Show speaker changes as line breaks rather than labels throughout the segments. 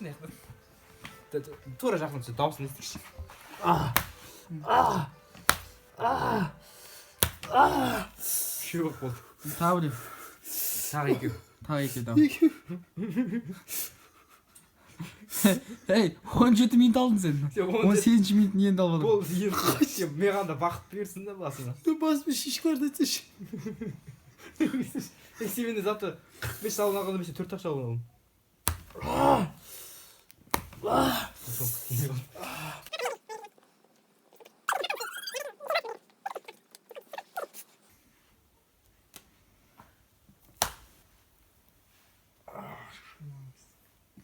ne? Тура жахын чи доосон нэстэж. Шүүх бол.
Таавар.
Таг.
даа. Эй, 10 минут алдın sen. 18 minut niye dalmadın?
Бол юм меганда багт бирсэн да басна.
Ты басmış шишкардатыш.
Эксивинде заты 45 салынаганда биш 4 акча алган.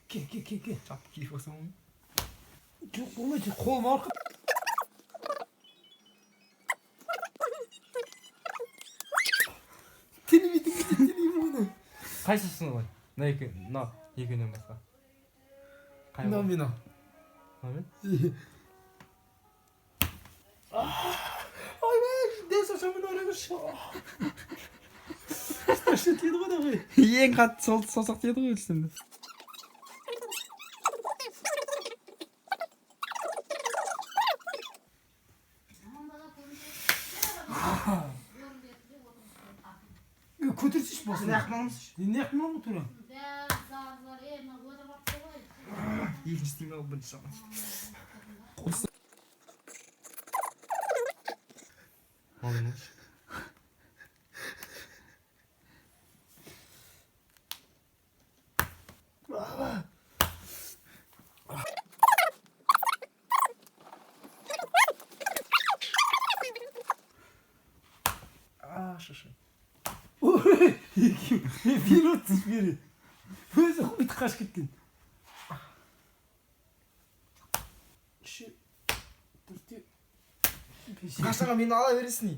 Ке. Чап киіп басам.
Жоқ болмайды, қолым арқы. Телевидение.
Қайсысын ғой? На екенен басқа.
Мына мына.
Амен.
Ай, ден сошамын ойнағыш. Страшно теді ғой да ғой. Ең қатты саусақ теді ғой үстінде. Көтерсіш болсын. Не ақмамыз тұра?
Екінші істеймел бірінші жағын. Алыңыз. Шашы.
Bir otuz biri. Өзі құйты қаш кеткен. Үші, төртте, бесе.
Қашаға мені ала бересің.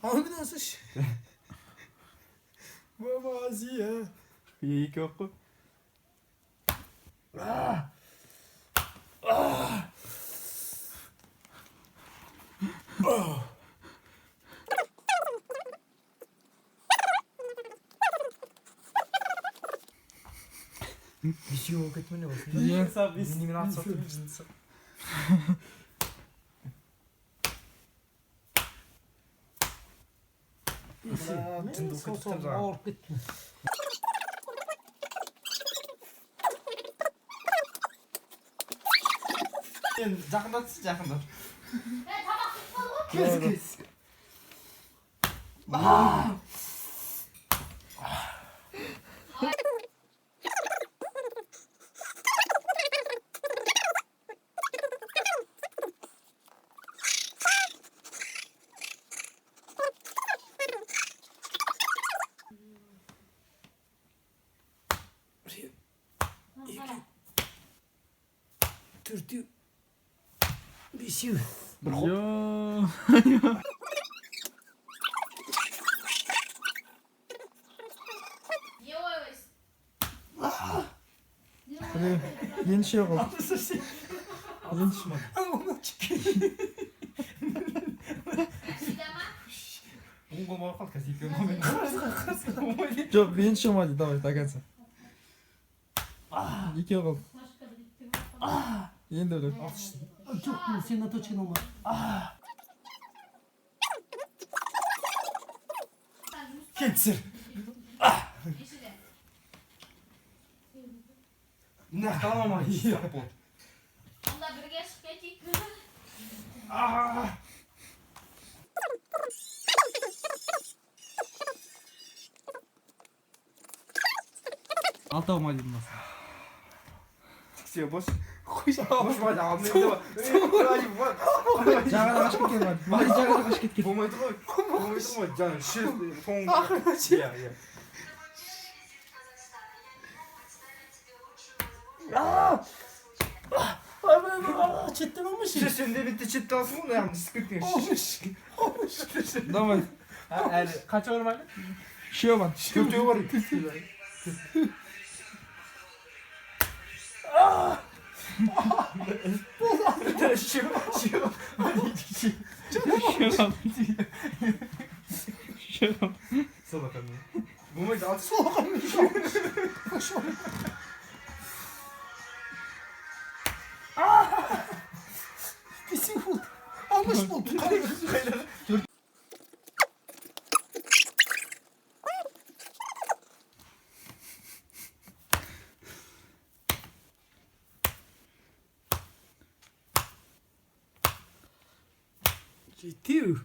Abi nasıl? Baba Aziya.
Екі оқ қой. Бесеу кетмене болсын. Мен атсақ жүрсің.
Ауырып кетті.
Жақындатсыз, жақындат.
Кез. Төртеу, бесеу.
Бір хоп.
Енші қыл.
Енші ма? Оңға мағақал кәсейкі өмемен.
Жоқ, енші қылмады, давай, тағанса. Екеу қыл. Енді өлі.
Жоқ, сен оточкен олма.
Кетсір. Нақталама, естіп бол.
Онда бірге шығып кетейік.
Алтау ма деймін басын.
Все, бос.
Қойша.
Бос байды, алдымен де бар.
Жағада қашып кеткен бар. Мағыз жағада қашып кеткен.
Болмайды ғой. Болмайды ғой. Жаңа шыр соңғы.
Ақыры ше.
Четтен olmuş.
Sen de bitti çitti alsın mı? Yani sıkıntı
Olmuş.
Давай.
Kaç var var?
Шеу бар.
Төртеу бар. Сол
Kesin bu. Almış bu. Ciddi.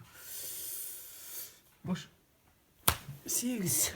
Boş.
8.